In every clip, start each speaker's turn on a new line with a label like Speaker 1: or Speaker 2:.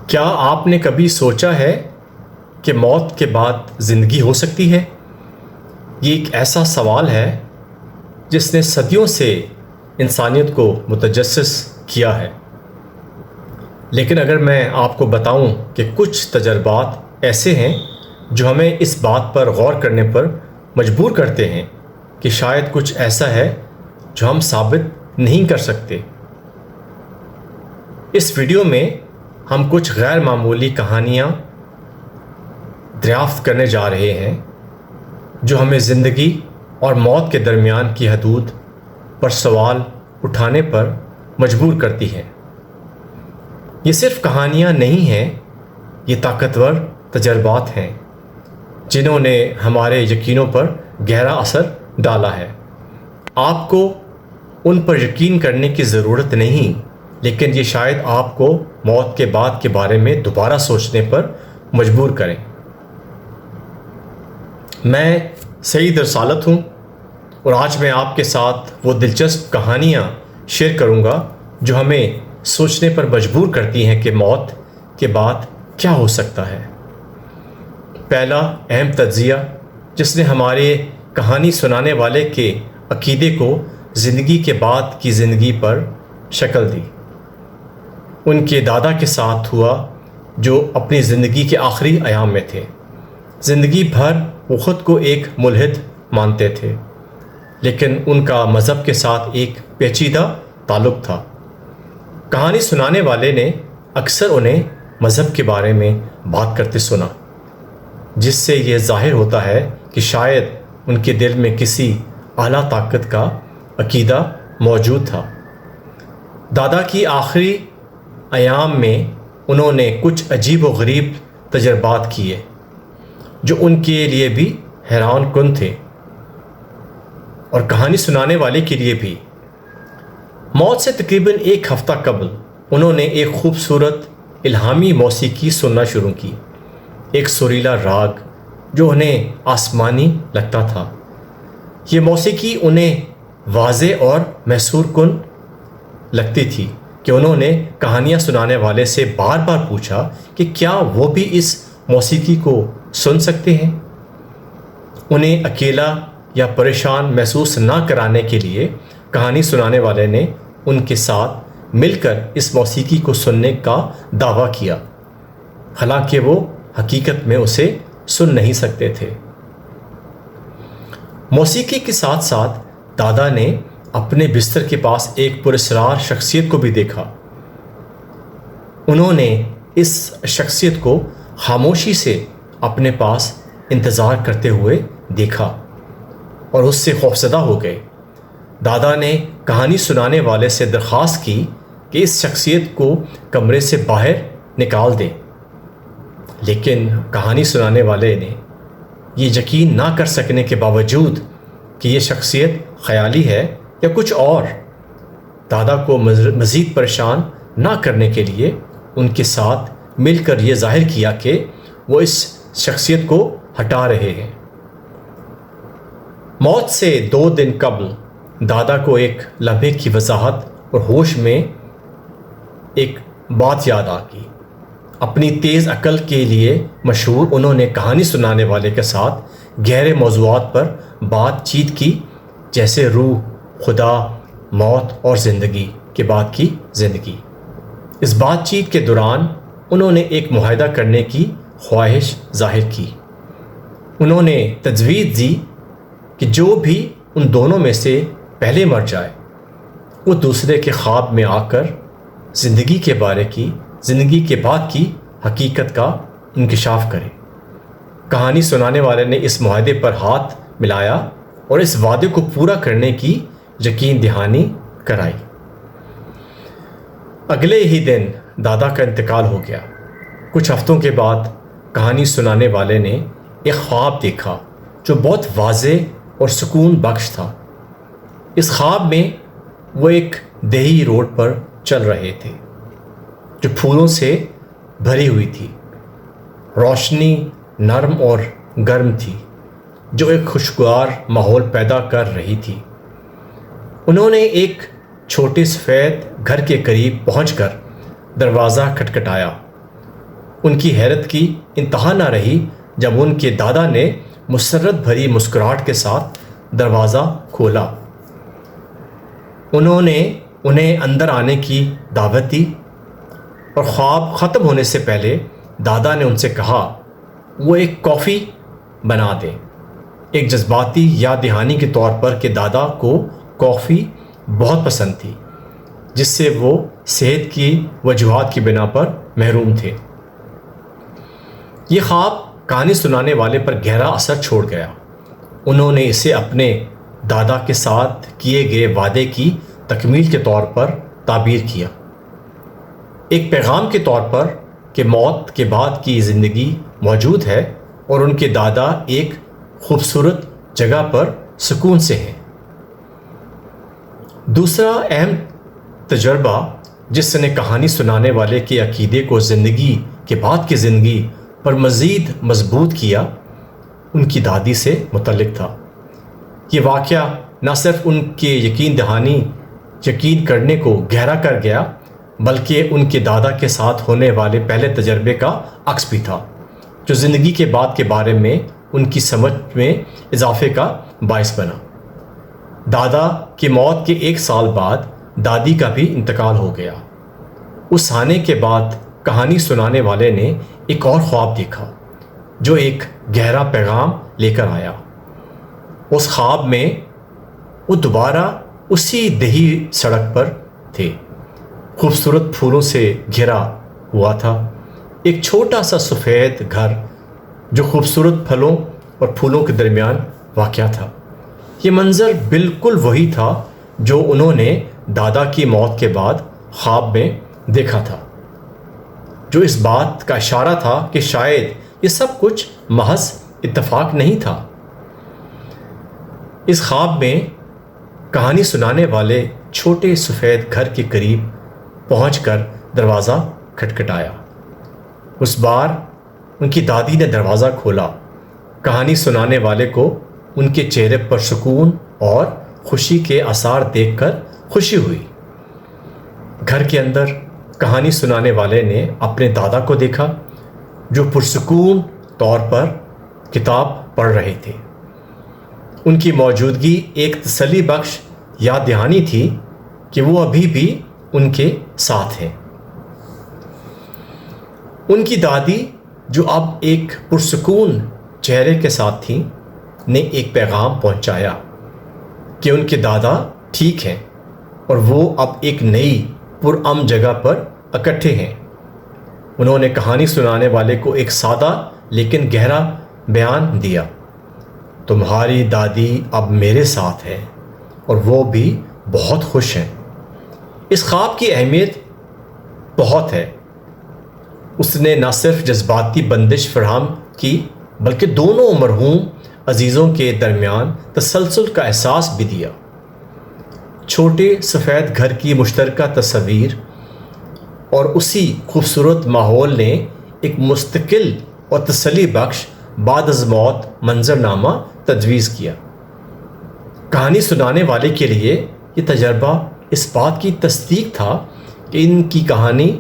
Speaker 1: کیا آپ نے کبھی سوچا ہے کہ موت کے بعد زندگی ہو سکتی ہے؟ یہ ایک ایسا سوال ہے جس نے صدیوں سے انسانیت کو متجسس کیا ہے۔ لیکن اگر میں آپ کو بتاؤں کہ کچھ تجربات ایسے ہیں جو ہمیں اس بات پر غور کرنے پر مجبور کرتے ہیں کہ شاید کچھ ایسا ہے جو ہم ثابت نہیں کر سکتے۔ اس ویڈیو میں ہم کچھ غیر معمولی کہانیاں دریافت کرنے جا رہے ہیں جو ہمیں زندگی اور موت کے درمیان کی حدود پر سوال اٹھانے پر مجبور کرتی ہیں۔ یہ صرف کہانیاں نہیں ہیں، یہ طاقتور تجربات ہیں جنہوں نے ہمارے یقینوں پر گہرا اثر ڈالا ہے۔ آپ کو ان پر یقین کرنے کی ضرورت نہیں، لیکن یہ شاید آپ کو موت کے بعد کے بارے میں دوبارہ سوچنے پر مجبور کریں۔ میں سعید رسالت ہوں اور آج میں آپ کے ساتھ وہ دلچسپ کہانیاں شیئر کروں گا جو ہمیں سوچنے پر مجبور کرتی ہیں کہ موت کے بعد کیا ہو سکتا ہے۔ پہلا اہم تجزیہ جس نے ہمارے کہانی سنانے والے کے عقیدے کو زندگی کے بعد کی زندگی پر شکل دی، ان کے دادا کے ساتھ ہوا جو اپنی زندگی کے آخری ایام میں تھے۔ زندگی بھر وہ خود کو ایک ملحد مانتے تھے، لیکن ان کا مذہب کے ساتھ ایک پیچیدہ تعلق تھا۔ کہانی سنانے والے نے اکثر انہیں مذہب کے بارے میں بات کرتے سنا، جس سے یہ ظاہر ہوتا ہے کہ شاید ان کے دل میں کسی اعلیٰ طاقت کا عقیدہ موجود تھا۔ دادا کی آخری ایام میں انہوں نے کچھ عجیب و غریب تجربات کیے جو ان کے لیے بھی حیران کن تھے اور کہانی سنانے والے کے لیے بھی۔ موت سے تقریباً ایک ہفتہ قبل انہوں نے ایک خوبصورت الہامی موسیقی سننا شروع کی، ایک سریلا راگ جو انہیں آسمانی لگتا تھا۔ یہ موسیقی انہیں واضح اور محصور کن لگتی تھی کہ انہوں نے کہانیاں سنانے والے سے بار بار پوچھا کہ کیا وہ بھی اس موسیقی کو سن سکتے ہیں۔ انہیں اکیلا یا پریشان محسوس نہ کرانے کے لیے کہانی سنانے والے نے ان کے ساتھ مل کر اس موسیقی کو سننے کا دعویٰ کیا، حالانکہ وہ حقیقت میں اسے سن نہیں سکتے تھے۔ موسیقی کے ساتھ ساتھ دادا نے اپنے بستر کے پاس ایک پراسرار شخصیت کو بھی دیکھا۔ انہوں نے اس شخصیت کو خاموشی سے اپنے پاس انتظار کرتے ہوئے دیکھا اور اس سے خوفزدہ ہو گئے۔ دادا نے کہانی سنانے والے سے درخواست کی کہ اس شخصیت کو کمرے سے باہر نکال دے، لیکن کہانی سنانے والے نے یہ یقین نہ کر سکنے کے باوجود کہ یہ شخصیت خیالی ہے یا کچھ اور، دادا کو مزید پریشان نہ کرنے کے لیے ان کے ساتھ مل کر یہ ظاہر کیا کہ وہ اس شخصیت کو ہٹا رہے ہیں۔ موت سے 2 دن قبل دادا کو ایک لمحے کی وضاحت اور ہوش میں ایک بات یاد آ گئی۔ اپنی تیز عقل کے لیے مشہور انہوں نے کہانی سنانے والے کے ساتھ گہرے موضوعات پر بات چیت کی، جیسے روح، خدا، موت اور زندگی کے بعد کی زندگی۔ اس بات چیت کے دوران انہوں نے ایک معاہدہ کرنے کی خواہش ظاہر کی۔ انہوں نے تجویز دی کہ جو بھی ان دونوں میں سے پہلے مر جائے وہ دوسرے کے خواب میں آ کر زندگی کے بارے کی، زندگی کے بعد کی حقیقت کا انکشاف کرے۔ کہانی سنانے والے نے اس معاہدے پر ہاتھ ملایا اور اس وعدے کو پورا کرنے کی یقین دہانی کرائی۔ اگلے ہی دن دادا کا انتقال ہو گیا۔ کچھ ہفتوں کے بعد کہانی سنانے والے نے ایک خواب دیکھا جو بہت واضح اور سکون بخش تھا۔ اس خواب میں وہ ایک دیہی روڈ پر چل رہے تھے جو پھولوں سے بھری ہوئی تھی۔ روشنی نرم اور گرم تھی جو ایک خوشگوار ماحول پیدا کر رہی تھی۔ انہوں نے ایک چھوٹے سفید گھر کے قریب پہنچ کر دروازہ کھٹکھٹایا ان کی حیرت کی انتہا نہ رہی جب ان کے دادا نے مسرت بھری مسکراہٹ کے ساتھ دروازہ کھولا۔ انہوں نے انہیں اندر آنے کی دعوت دی اور خواب ختم ہونے سے پہلے دادا نے ان سے کہا وہ ایک کافی بنا دیں، ایک جذباتی یاد دہانی کے طور پر کہ دادا کو کافی بہت پسند تھی، جس سے وہ صحت کی وجوہات کی بنا پر محروم تھے۔ یہ خواب کہانی سنانے والے پر گہرا اثر چھوڑ گیا۔ انہوں نے اسے اپنے دادا کے ساتھ کیے گئے وعدے کی تکمیل کے طور پر تعبیر کیا، ایک پیغام کے طور پر کہ موت کے بعد کی زندگی موجود ہے اور ان کے دادا ایک خوبصورت جگہ پر سکون سے ہیں۔ دوسرا اہم تجربہ جس نے کہانی سنانے والے کے عقیدے کو زندگی کے بعد کی زندگی پر مزید مضبوط کیا، ان کی دادی سے متعلق تھا۔ یہ واقعہ نہ صرف ان کے یقین کرنے کو گہرا کر گیا، بلکہ ان کے دادا کے ساتھ ہونے والے پہلے تجربے کا عکس بھی تھا، جو زندگی کے بعد کے بارے میں ان کی سمجھ میں اضافے کا باعث بنا۔ دادا کی موت کے 1 سال بعد دادی کا بھی انتقال ہو گیا۔ اس آنے کے بعد کہانی سنانے والے نے ایک اور خواب دیکھا جو ایک گہرا پیغام لے کر آیا۔ اس خواب میں وہ دوبارہ اسی دیہی سڑک پر تھے، خوبصورت پھولوں سے گھرا ہوا تھا، ایک چھوٹا سا سفید گھر جو خوبصورت پھلوں اور پھولوں کے درمیان واقع تھا۔ یہ منظر بالکل وہی تھا جو انہوں نے دادا کی موت کے بعد خواب میں دیکھا تھا، جو اس بات کا اشارہ تھا کہ شاید یہ سب کچھ محض اتفاق نہیں تھا۔ اس خواب میں کہانی سنانے والے چھوٹے سفید گھر کے قریب پہنچ کر دروازہ کھٹکھٹایا۔ اس بار ان کی دادی نے دروازہ کھولا۔ کہانی سنانے والے کو ان کے چہرے پر سکون اور خوشی کے آثار دیکھ کر خوشی ہوئی۔ گھر کے اندر کہانی سنانے والے نے اپنے دادا کو دیکھا جو پرسکون طور پر کتاب پڑھ رہے تھے۔ ان کی موجودگی ایک تسلی بخش یاد دہانی تھی کہ وہ ابھی بھی ان کے ساتھ ہیں۔ ان کی دادی جو اب ایک پرسکون چہرے کے ساتھ تھیں نے ایک پیغام پہنچایا کہ ان کے دادا ٹھیک ہیں اور وہ اب ایک نئی پرامن جگہ پر اکٹھے ہیں۔ انہوں نے کہانی سنانے والے کو ایک سادہ لیکن گہرا بیان دیا، تمہاری دادی اب میرے ساتھ ہے اور وہ بھی بہت خوش ہیں۔ اس خواب کی اہمیت بہت ہے۔ اس نے نہ صرف جذباتی بندش فراہم کی بلکہ دونوں مرحوم عزیزوں کے درمیان تسلسل کا احساس بھی دیا۔ چھوٹے سفید گھر کی مشترکہ تصویر اور اسی خوبصورت ماحول نے ایک مستقل اور تسلی بخش بعد از موت منظرنامہ تجویز کیا۔ کہانی سنانے والے کے لیے یہ تجربہ اس بات کی تصدیق تھا کہ ان کی کہانی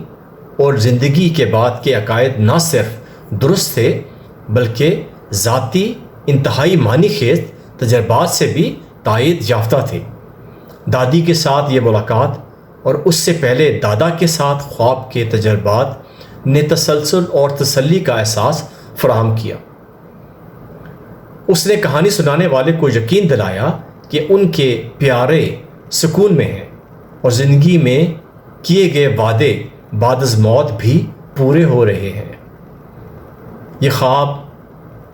Speaker 1: اور زندگی کے بعد کے عقائد نہ صرف درست تھے بلکہ ذاتی انتہائی معنی خیز تجربات سے بھی تائید یافتہ تھے۔ دادی کے ساتھ یہ ملاقات اور اس سے پہلے دادا کے ساتھ خواب کے تجربات نے تسلسل اور تسلی کا احساس فراہم کیا۔ اس نے کہانی سنانے والے کو یقین دلایا کہ ان کے پیارے سکون میں ہیں اور زندگی میں کیے گئے وعدے بعد از موت بھی پورے ہو رہے ہیں۔ یہ خواب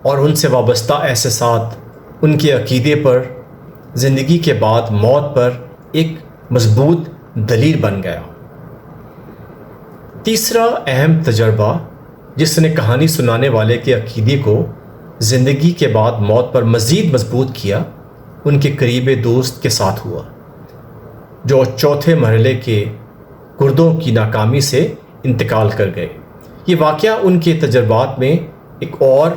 Speaker 1: اور ان سے وابستہ احساسات ان کے عقیدے پر زندگی کے بعد موت پر ایک مضبوط دلیل بن گیا۔ تیسرا اہم تجربہ جس نے کہانی سنانے والے کے عقیدے کو زندگی کے بعد موت پر مزید مضبوط کیا، ان کے قریبی دوست کے ساتھ ہوا جو چوتھے مرحلے کے گردوں کی ناکامی سے انتقال کر گئے۔ یہ واقعہ ان کے تجربات میں ایک اور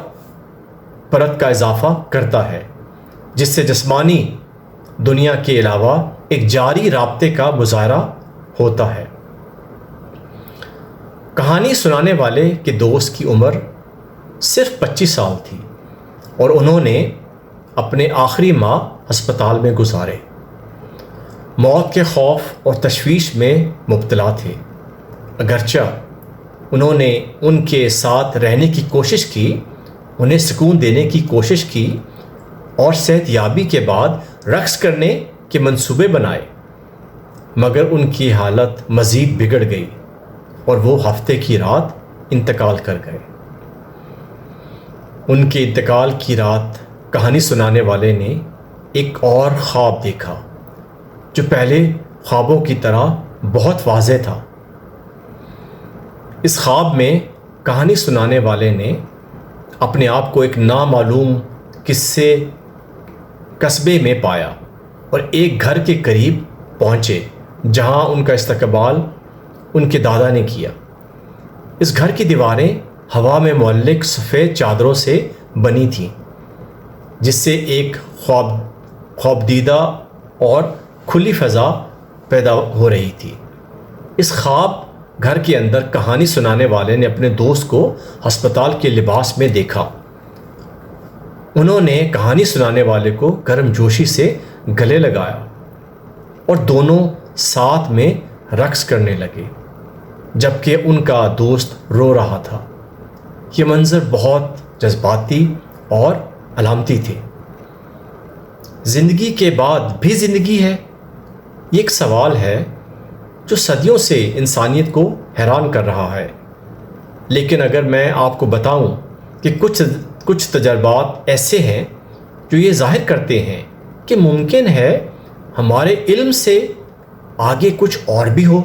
Speaker 1: پرت کا اضافہ کرتا ہے جس سے جسمانی دنیا کے علاوہ ایک جاری رابطے کا مظاہرہ ہوتا ہے۔ کہانی سنانے والے کے دوست کی عمر صرف 25 سال تھی اور انہوں نے اپنے آخری ماہ ہسپتال میں گزارے۔ موت کے خوف اور تشویش میں مبتلا تھے، اگرچہ انہوں نے ان کے ساتھ رہنے کی کوشش کی، انہیں سکون دینے کی کوشش کی اور صحت یابی کے بعد رقص کرنے کے منصوبے بنائے، مگر ان کی حالت مزید بگڑ گئی اور وہ ہفتے کی رات انتقال کر گئے۔ ان کے انتقال کی رات کہانی سنانے والے نے ایک اور خواب دیکھا جو پہلے خوابوں کی طرح بہت واضح تھا۔ اس خواب میں کہانی سنانے والے نے اپنے آپ کو ایک نامعلوم قصبے میں پایا اور ایک گھر کے قریب پہنچے جہاں ان کا استقبال ان کے دادا نے کیا۔ اس گھر کی دیواریں ہوا میں معلق سفید چادروں سے بنی تھیں، جس سے ایک خوابدیدہ اور کھلی فضا پیدا ہو رہی تھی۔ اس خواب گھر کے اندر کہانی سنانے والے نے اپنے دوست کو ہسپتال کے لباس میں دیکھا۔ انہوں نے کہانی سنانے والے کو گرم جوشی سے گلے لگایا اور دونوں ساتھ میں رقص کرنے لگے جبکہ ان کا دوست رو رہا تھا۔ یہ منظر بہت جذباتی اور علامتی تھے۔ زندگی کے بعد بھی زندگی ہے، یہ ایک سوال ہے جو صدیوں سے انسانیت کو حیران کر رہا ہے۔ لیکن اگر میں آپ کو بتاؤں کہ کچھ تجربات ایسے ہیں جو یہ ظاہر کرتے ہیں کہ ممکن ہے ہمارے علم سے آگے کچھ اور بھی ہو،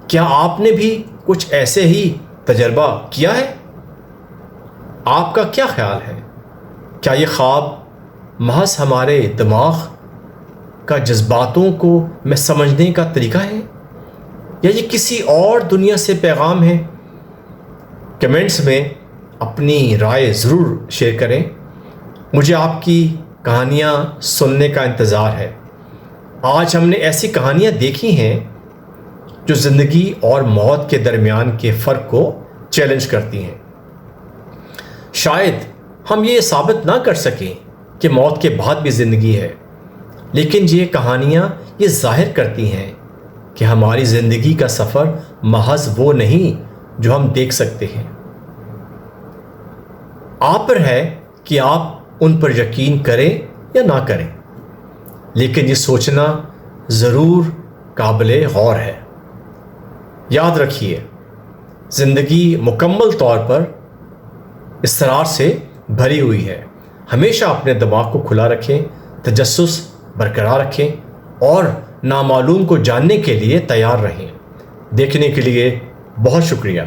Speaker 1: کیا آپ نے بھی کچھ ایسے ہی تجربہ کیا ہے؟ آپ کا کیا خیال ہے؟ کیا یہ خواب محض ہمارے دماغ کا جذباتوں کو میں سمجھنے کا طریقہ ہے یا یہ کسی اور دنیا سے پیغام ہے؟ کمنٹس میں اپنی رائے ضرور شیئر کریں۔ مجھے آپ کی کہانیاں سننے کا انتظار ہے۔ آج ہم نے ایسی کہانیاں دیکھی ہیں جو زندگی اور موت کے درمیان کے فرق کو چیلنج کرتی ہیں۔ شاید ہم یہ ثابت نہ کر سکیں کہ موت کے بعد بھی زندگی ہے، لیکن یہ کہانیاں یہ ظاہر کرتی ہیں کہ ہماری زندگی کا سفر محض وہ نہیں جو ہم دیکھ سکتے ہیں۔ آپ پر ہے کہ آپ ان پر یقین کریں یا نہ کریں، لیکن یہ سوچنا ضرور قابل غور ہے۔ یاد رکھیے، زندگی مکمل طور پر اسرار سے بھری ہوئی ہے۔ ہمیشہ اپنے دماغ کو کھلا رکھیں، تجسس برقرار رکھیں اور نامعلوم کو جاننے کے لیے تیار رہیں۔ دیکھنے کے لیے بہت شکریہ،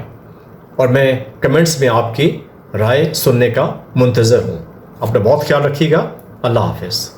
Speaker 1: اور میں کمنٹس میں آپ کی رائے سننے کا منتظر ہوں۔ اپنا بہت خیال رکھیے گا۔ اللہ حافظ۔